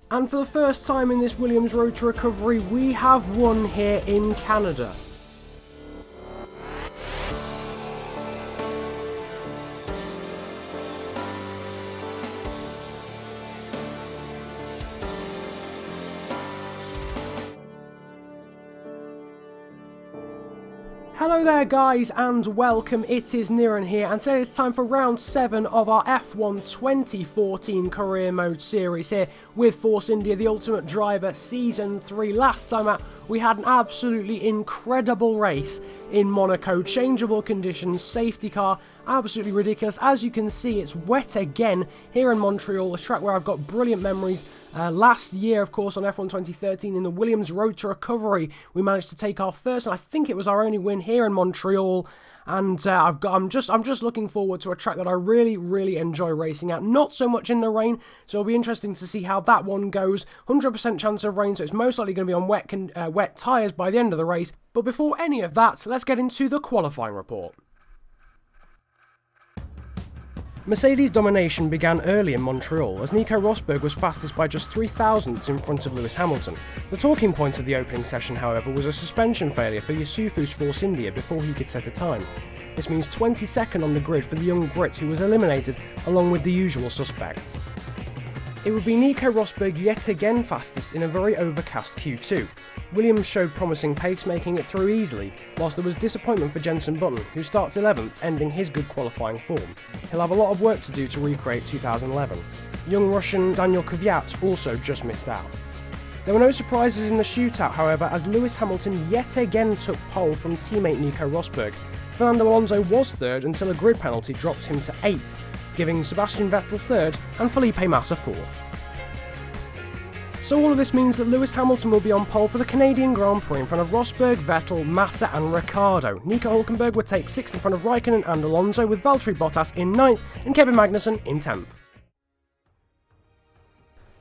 And for the first time in this Williams Road to Recovery, we have won here in Canada. Hello there guys and welcome, it is Niran here, and today it's time for round 7 of our F1 2014 career mode series here with Force India, the Ultimate Driver Season 3. Last time out we had an absolutely incredible race in Monaco, changeable conditions, safety car, absolutely ridiculous. As you can see, it's wet again here in Montreal, a track where I've got brilliant memories. Last year, of course, on F1 2013 in the Williams Road to Recovery, we managed to take our first, and I think it was our only win here in Montreal. And I'm just looking forward to a track that I really enjoy racing at. Not so much in the rain, so it'll be interesting to see how that one goes. 100% chance of rain, so it's most likely going to be on wet tyres by the end of the race. But before any of that, let's get into the qualifying report. Mercedes' domination began early in Montreal, as Nico Rosberg was fastest by just 3 thousandths in front of Lewis Hamilton. The talking point of the opening session, however, was a suspension failure for Yusufu's Force India before he could set a time. This means 22nd on the grid for the young Brit, who was eliminated along with the usual suspects. It would be Nico Rosberg yet again fastest in a very overcast Q2. Williams showed promising pace, making it through easily, whilst there was disappointment for Jenson Button, who starts 11th, ending his good qualifying form. He'll have a lot of work to do to recreate 2011. Young Russian Daniel Kvyat also just missed out. There were no surprises in the shootout, however, as Lewis Hamilton yet again took pole from teammate Nico Rosberg. Fernando Alonso was third until a grid penalty dropped him to 8th, giving Sebastian Vettel third and Felipe Massa fourth. So all of this means that Lewis Hamilton will be on pole for the Canadian Grand Prix in front of Rosberg, Vettel, Massa and Ricciardo. Nico Hülkenberg would take 6th in front of Raikkonen and Alonso, with Valtteri Bottas in 9th and Kevin Magnussen in 10th.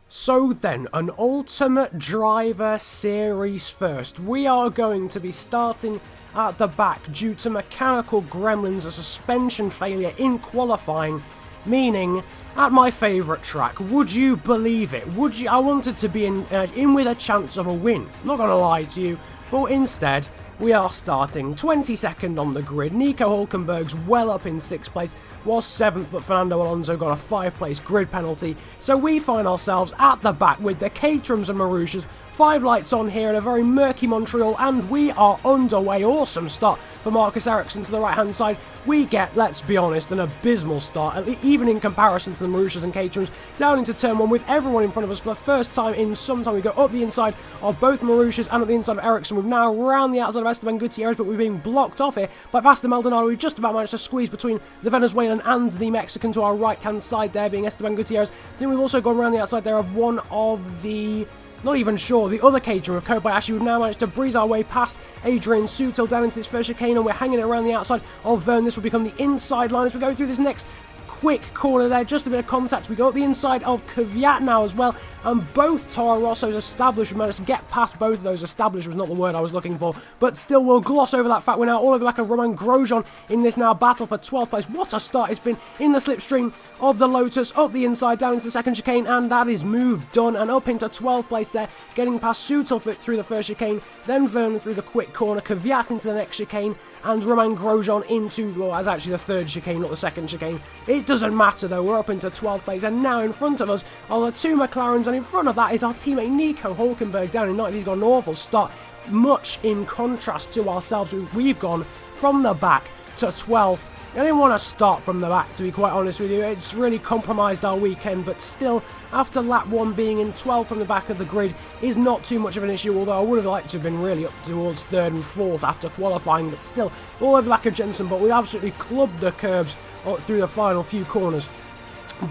So then, an Ultimate Driver Series first. We are going to be starting at the back due to mechanical gremlins, a suspension failure in qualifying, meaning at my favourite track. Would you believe it? I wanted to be in with a chance of a win, not gonna lie to you, but instead we are starting 22nd on the grid. Nico Hülkenberg's well up in 6th place, was 7th, but Fernando Alonso got a 5th-place grid penalty, so we find ourselves at the back with the Caterhams and Marussias. 5 lights on here in a very murky Montreal, and we are underway. Awesome start for Marcus Ericsson to the right-hand side. We get, let's be honest, an abysmal start, even in comparison to the Marussias and Caterhams, down into turn 1 with everyone in front of us for the first time in some time. We go up the inside of both Marussias and up the inside of Ericsson. We've now round the outside of Esteban Gutierrez, but we're being blocked off here by Pastor Maldonado, who just about managed to squeeze between the Venezuelan and the Mexican to our right-hand side there, being Esteban Gutierrez. I think we've also gone around the outside there of one of the... not even sure, the other Caterham of Kobayashi. We've now managed to breeze our way past Adrian Sutil down into this first chicane, and we're hanging around the outside of Verne. This will become the inside line as we go through this next quick corner there, just a bit of contact. We go up the inside of Kvyat now as well, and both Toro Rosso's established. We managed to get past both of those. Established was not the word I was looking for, but still we'll gloss over that fact. We're now all over the back of Romain Grosjean in this now battle for 12th place. What a start it's been in the slipstream of the Lotus, up the inside, down into the second chicane, and that is move done, and up into 12th place there, getting past Sutil through the first chicane, then Vernon through the quick corner, Kvyat into the next chicane, and Romain Grosjean into, well, that's actually the third chicane, not the second chicane. It doesn't matter though, we're up into 12th place, and now in front of us are the 2 McLarens, and in front of that is our teammate Nico Hülkenberg down in 9th. He's got an awful start, much in contrast to ourselves. We've gone from the back to 12th. I didn't want to start from the back, to be quite honest with you. It's really compromised our weekend, but still, after lap 1 being in 12th from the back of the grid is not too much of an issue, although I would have liked to have been really up towards 3rd and 4th after qualifying, but still, all over the back of Jenson, but we absolutely clubbed the curbs through the final few corners.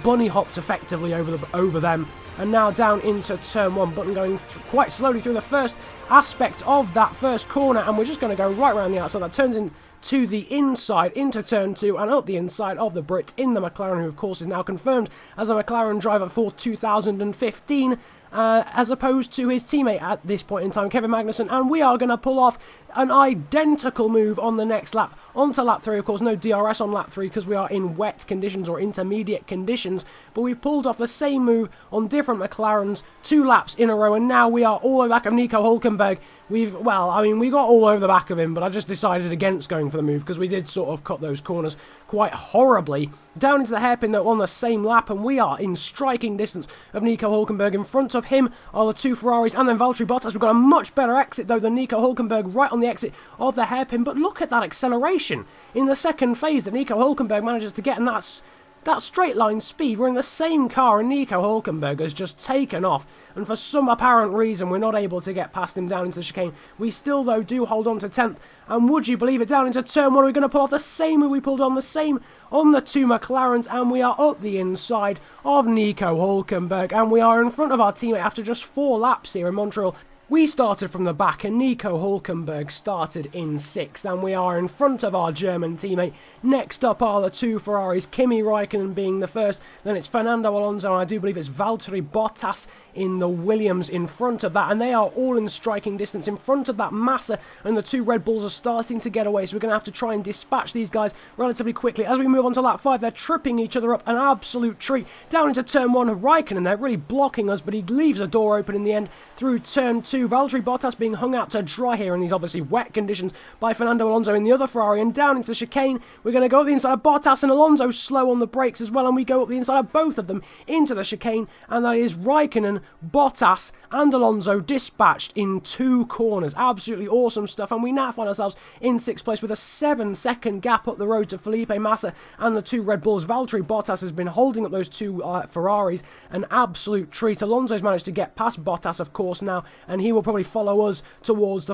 Bunny hopped effectively over them, and now down into turn 1. Button going quite slowly through the first aspect of that first corner, and we're just going to go right around the outside. That turns into the inside, into turn 2, and up the inside of the Brit in the McLaren, who of course is now confirmed as a McLaren driver for 2015. as opposed to his teammate at this point in time, Kevin Magnussen, and we are going to pull off an identical move on the next lap. Onto lap 3, of course, no DRS on lap 3 because we are in wet conditions or intermediate conditions, but we've pulled off the same move on different McLarens 2 laps in a row, and now we are all over the back of Nico Hülkenberg. We got all over the back of him, but I just decided against going for the move because we did sort of cut those corners quite horribly. Down into the hairpin, though, on the same lap, and we are in striking distance of Nico Hülkenberg. In front of him are the 2 Ferraris and then Valtteri Bottas. We've got a much better exit, though, than Nico Hülkenberg right on the exit of the hairpin, but look at that acceleration in the second phase that Nico Hülkenberg manages to get, and that's that straight line speed. We're in the same car and Nico Hülkenberg has just taken off, and for some apparent reason we're not able to get past him down into the chicane. We still, though, do hold on to 10th, and would you believe it, down into turn 1 we're going to pull off the same move we pulled on, the same on the 2 McLarens, and we are up the inside of Nico Hülkenberg, and we are in front of our teammate after just 4 laps here in Montreal. We started from the back and Nico Hülkenberg started in 6th, and we are in front of our German teammate. Next up are the 2 Ferraris, Kimi Räikkönen being the first, then it's Fernando Alonso, and I do believe it's Valtteri Bottas in the Williams in front of that, and they are all in striking distance in front of that Massa, and the 2 Red Bulls are starting to get away, so we're going to have to try and dispatch these guys relatively quickly. As we move on to lap 5, they're tripping each other up, an absolute treat. Down into turn 1, Räikkönen, they're really blocking us, but he leaves a door open in the end through turn 2. Valtteri Bottas being hung out to dry here in these obviously wet conditions by Fernando Alonso in the other Ferrari, and down into the chicane we're going to go up the inside of Bottas, and Alonso slow on the brakes as well, and we go up the inside of both of them into the chicane, and that is Räikkönen, Bottas and Alonso dispatched in 2 corners. Absolutely awesome stuff, and we now find ourselves in 6th place with a 7-second gap up the road to Felipe Massa and the 2 Red Bulls. Valtteri Bottas has been holding up those 2 Ferraris, an absolute treat. Alonso's managed to get past Bottas, of course, now, and he will probably follow us towards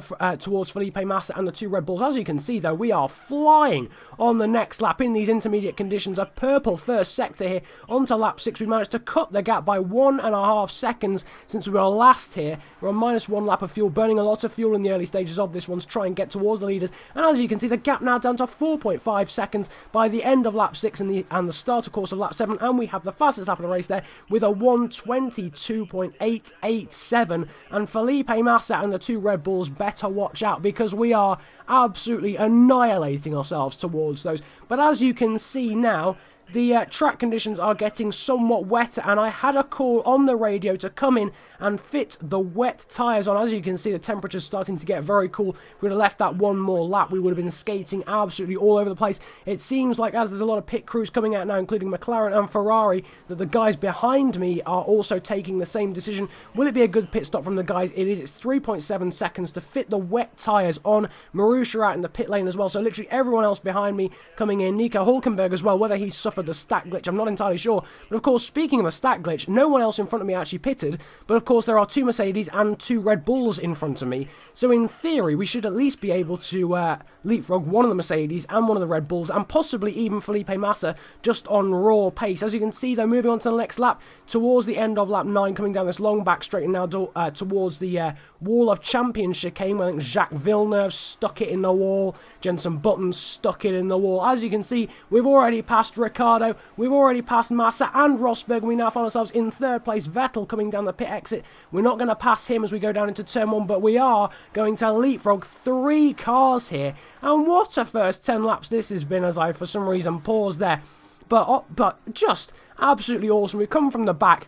Felipe Massa and the 2 Red Bulls. As you can see, though, we are flying on the next lap in these intermediate conditions. A purple first sector here onto lap 6. We managed to cut the gap by 1.5 seconds since we were last here. We're on -1 lap of fuel, burning a lot of fuel in the early stages of this one to try and get towards the leaders. And as you can see, the gap now down to 4.5 seconds by the end of lap 6 and the start, of course, of lap 7. And we have the fastest lap of the race there with a 1:22.887. And Felipe Massa and the 2 Red Bulls better watch out, because we are absolutely annihilating ourselves towards those. But as you can see now, the track conditions are getting somewhat wetter, and I had a call on the radio to come in and fit the wet tyres on. As you can see, the temperature's starting to get very cool. If we would have left that one more lap, we would have been skating absolutely all over the place. It seems like, as there's a lot of pit crews coming out now, including McLaren and Ferrari, that the guys behind me are also taking the same decision. Will it be a good pit stop from the guys? It is. It's 3.7 seconds to fit the wet tyres on. Marussia out in the pit lane as well, so literally everyone else behind me coming in. Nico Hülkenberg as well, whether he's suffered the stack glitch, I'm not entirely sure. But of course, speaking of a stack glitch, no one else in front of me actually pitted, but of course there are 2 Mercedes and 2 Red Bulls in front of me, so in theory we should at least be able to leapfrog one of the Mercedes and one of the Red Bulls, and possibly even Felipe Massa just on raw pace. As you can see, though, moving on to the next lap, towards the end of lap 9, coming down this long back straight and now towards the Wall of Champions chicane, where I think Jacques Villeneuve stuck it in the wall, Jenson Button stuck it in the wall. As you can see, we've already passed Ricciardo, we've already passed Massa and Rosberg, and we now find ourselves in 3rd place. Vettel coming down the pit exit. We're not going to pass him as we go down into turn 1, but we are going to leapfrog 3 cars here. And what a first 10 laps this has been, as I for some reason paused there. But just absolutely awesome. We've come from the back,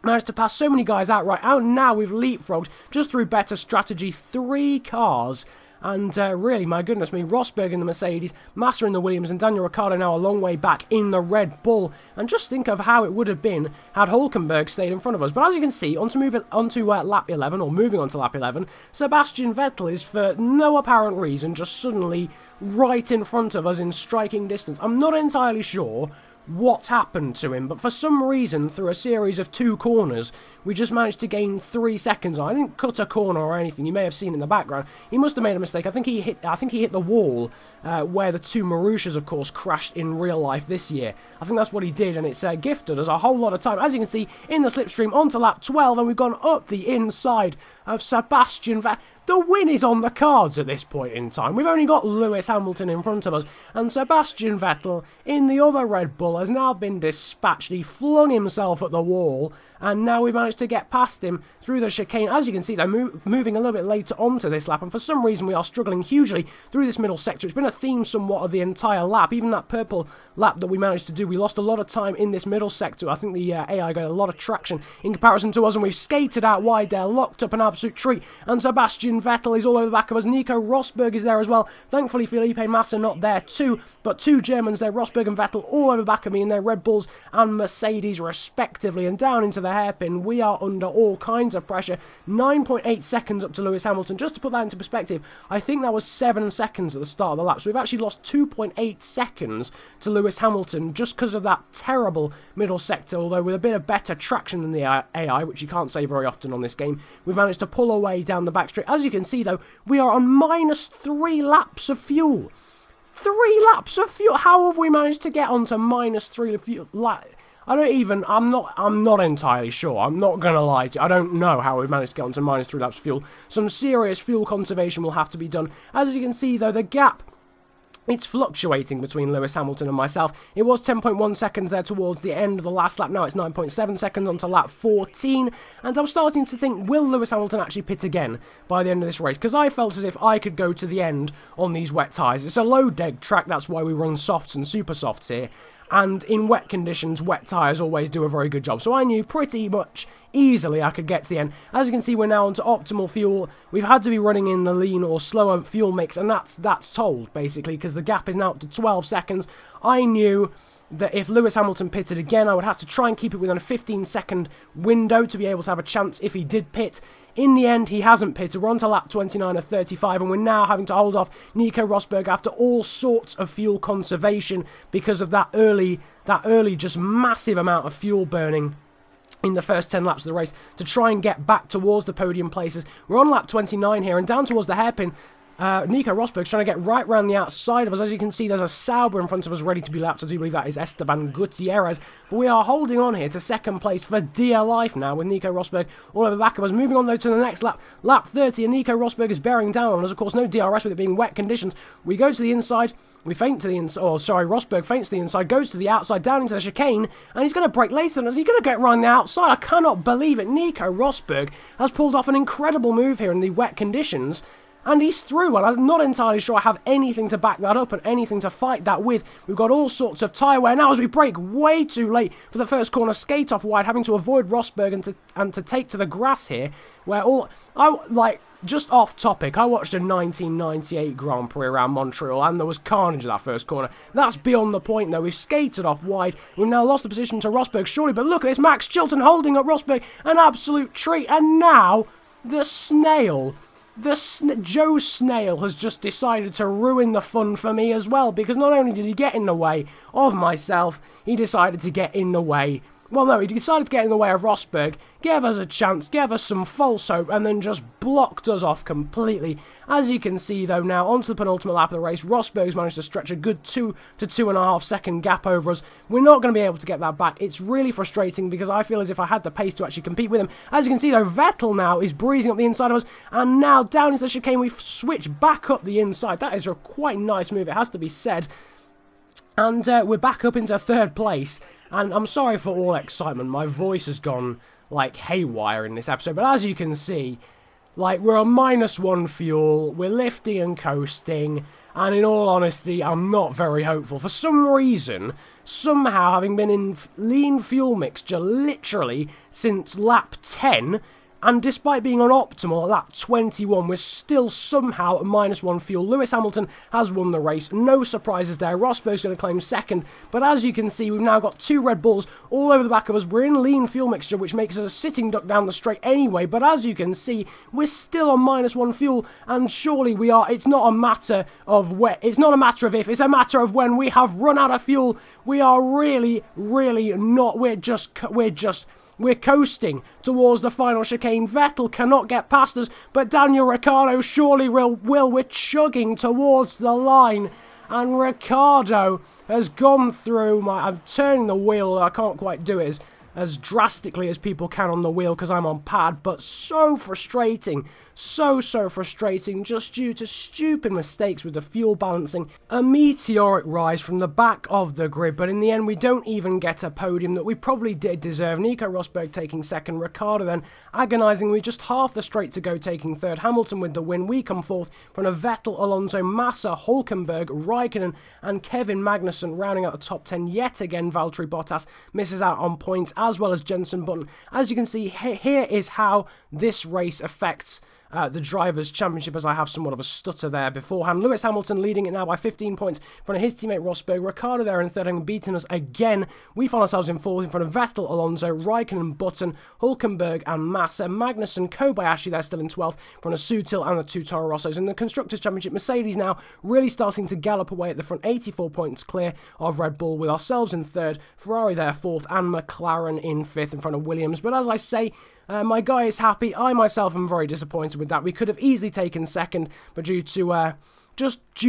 managed to pass so many guys outright, and now we've leapfrogged, just through better strategy, 3 cars. And really, my goodness me, Rosberg in the Mercedes, Massa in the Williams, and Daniel Ricciardo now a long way back in the Red Bull. And just think of how it would have been had Hülkenberg stayed in front of us. But as you can see, moving on to lap 11, Sebastian Vettel is, for no apparent reason, just suddenly right in front of us in striking distance. I'm not entirely sure what happened to him, but for some reason, through a series of 2 corners, we just managed to gain 3 seconds. I didn't cut a corner or anything. You may have seen in the background. He must have made a mistake. I think he hit the wall where the 2 Marussias, of course, crashed in real life this year. I think that's what he did, and it's gifted us a whole lot of time. As you can see, in the slipstream, onto lap 12, and we've gone up the inside of Sebastian Vettel. The win is on the cards at this point in time. We've only got Lewis Hamilton in front of us, and Sebastian Vettel in the other Red Bull has now been dispatched. He flung himself at the wall, and now we've managed to get past him through the chicane. As you can see, they're moving a little bit later onto this lap, and for some reason we are struggling hugely through this middle sector. It's been a theme somewhat of the entire lap. Even that purple lap that we managed to do, we lost a lot of time in this middle sector. I think the AI got a lot of traction in comparison to us, and we've skated out wide there, locked up an absolute treat, and Sebastian Vettel is all over the back of us. Nico Rosberg is there as well. Thankfully, Felipe Massa not there too, but two Germans there, Rosberg and Vettel, all over the back of me in their Red Bulls and Mercedes respectively, and down into the hairpin. We are under all kinds of pressure. 9.8 seconds up to Lewis Hamilton. Just to put that into perspective, I think that was 7 seconds at the start of the lap, so we've actually lost 2.8 seconds to Lewis Hamilton just because of that terrible middle sector, although with a bit of better traction than the AI, which you can't say very often on this game, we've managed to pull away down the back straight. As you can see though, we are on -3 laps of fuel. 3 laps of fuel. How have we managed to get onto -3 fuel? I'm not entirely sure. I'm not going to lie to you. I don't know how we've managed to get onto -3 laps of fuel. Some serious fuel conservation will have to be done. As you can see though, the gap, it's fluctuating between Lewis Hamilton and myself. It was 10.1 seconds there towards the end of the last lap. Now it's 9.7 seconds onto lap 14. And I'm starting to think, will Lewis Hamilton actually pit again by the end of this race? Because I felt as if I could go to the end on these wet tyres. It's a low deg track, that's why we run softs and super softs here. And in wet conditions, wet tyres always do a very good job. So I knew pretty much easily I could get to the end. As you can see, we're now onto optimal fuel. We've had to be running in the lean or slower fuel mix, and that's told, basically, because the gap is now up to 12 seconds. I knew that if Lewis Hamilton pitted again, I would have to try and keep it within a 15-second window to be able to have a chance if he did pit. In the end, he hasn't pitted. We're on to lap 29 of 35, and we're now having to hold off Nico Rosberg after all sorts of fuel conservation because of that early just massive amount of fuel burning in the first 10 laps of the race to try and get back towards the podium places. We're on lap 29 here, and down towards the hairpin, Nico Rosberg's trying to get right round the outside of us. As you can see, there's a Sauber in front of us ready to be lapped. I do believe that is Esteban Gutierrez. But we are holding on here to second place for dear life now with Nico Rosberg all over the back of us. Moving on though to the next lap, lap 30, and Nico Rosberg is bearing down on us. Of course, no DRS with it being wet conditions. We go to the inside. We feint to the inside. Oh, sorry, Rosberg feints to the inside, goes to the outside, down into the chicane, and he's going to brake later than us. He's going to get around the outside. I cannot believe it. Nico Rosberg has pulled off an incredible move here in the wet conditions. And he's through, and I'm not entirely sure I have anything to back that up and anything to fight that with. We've got all sorts of tyre wear now as we brake way too late for the first corner, skate off wide, having to avoid Rosberg and to take to the grass here, where just off topic, I watched a 1998 Grand Prix around Montreal, and there was carnage in that first corner. That's beyond the point, though. We've skated off wide. We've now lost the position to Rosberg, surely, but look at this, Max Chilton holding up Rosberg, an absolute treat, and now the snail... Joe Snail has just decided to ruin the fun for me as well, because not only did he get in the way of myself, he decided to get in the way... Well, no, he decided to get in the way of Rosberg, gave us a chance, gave us some false hope, and then just blocked us off completely. As you can see, though, now onto the penultimate lap of the race, Rosberg's managed to stretch a good 2 to 2.5 second gap over us. We're not going to be able to get that back. It's really frustrating because I feel as if I had the pace to actually compete with him. As you can see, though, Vettel now is breezing up the inside of us, and now down into the chicane, we've switched back up the inside. That is a quite nice move, it has to be said. And we're back up into third place. And I'm sorry for all excitement, my voice has gone, like, haywire in this episode. But as you can see, like, we're on -1 fuel, we're lifting and coasting, and in all honesty, I'm not very hopeful. For some reason, somehow, having been in lean fuel mixture literally since lap 10, and despite being on optimal at lap 21, we're still somehow at -1 fuel. Lewis Hamilton has won the race. No surprises there. Rosberg's going to claim second. But as you can see, we've now got 2 Red Bulls all over the back of us. We're in lean fuel mixture, which makes us a sitting duck down the straight anyway. But as you can see, we're still on -1 fuel. And surely we are... It's not a matter of when. It's not a matter of if. It's a matter of when. We have run out of fuel. We are really, really not... We're coasting towards the final chicane. Vettel cannot get past us, but Daniel Ricciardo surely will. We're chugging towards the line, and Ricciardo has gone through my... I'm turning the wheel, I can't quite do it as drastically as people can on the wheel because I'm on pad, but so frustrating. So frustrating, just due to stupid mistakes with the fuel balancing. A meteoric rise from the back of the grid, but in the end we don't even get a podium that we probably did deserve. Nico Rosberg taking second, Ricciardo then agonising with just half the straight to go taking third, Hamilton with the win. We come fourth from a Vettel, Alonso, Massa, Hülkenberg, Raikkonen and Kevin Magnussen rounding out the top 10 yet again. Valtteri Bottas misses out on points, as well as Jenson Button. As you can see, here is how this race affects the Drivers' Championship, as I have somewhat of a stutter there beforehand. Lewis Hamilton leading it now by 15 points in front of his teammate Rosberg. Ricciardo there in third, having beaten us again. We find ourselves in fourth in front of Vettel, Alonso, Raikkonen, Button, Hülkenberg and Massa. Magnussen, Kobayashi there still in 12th in front of Sutil and the two Toro Rossos. In the Constructors' Championship, Mercedes now really starting to gallop away at the front, 84 points clear of Red Bull, with ourselves in third, Ferrari there fourth and McLaren in fifth in front of Williams. But as I say, my guy is happy. I myself am very disappointed with that. We could have easily taken second, but due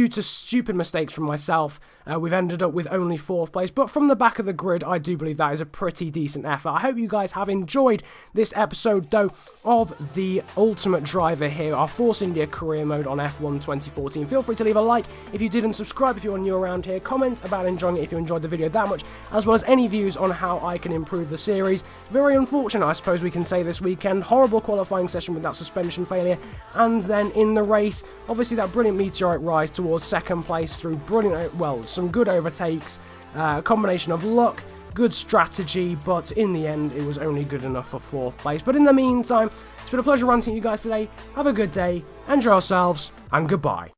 to stupid mistakes from myself, we've ended up with only fourth place. But from the back of the grid, I do believe that is a pretty decent effort. I hope you guys have enjoyed this episode, though, of the Ultimate Driver here, our Force India career mode on F1 2014. Feel free to leave a like if you did and subscribe if you're new around here. Comment about enjoying it if you enjoyed the video that much, as well as any views on how I can improve the series. Very unfortunate, I suppose we can say, this weekend. Horrible qualifying session with that suspension failure, and then in the race, obviously that brilliant meteoric rise towards second place through brilliant, well, some good overtakes, a combination of luck, good strategy, but in the end it was only good enough for fourth place. But in the meantime, it's been a pleasure ranting to you guys today. Have a good day, enjoy yourselves, and goodbye.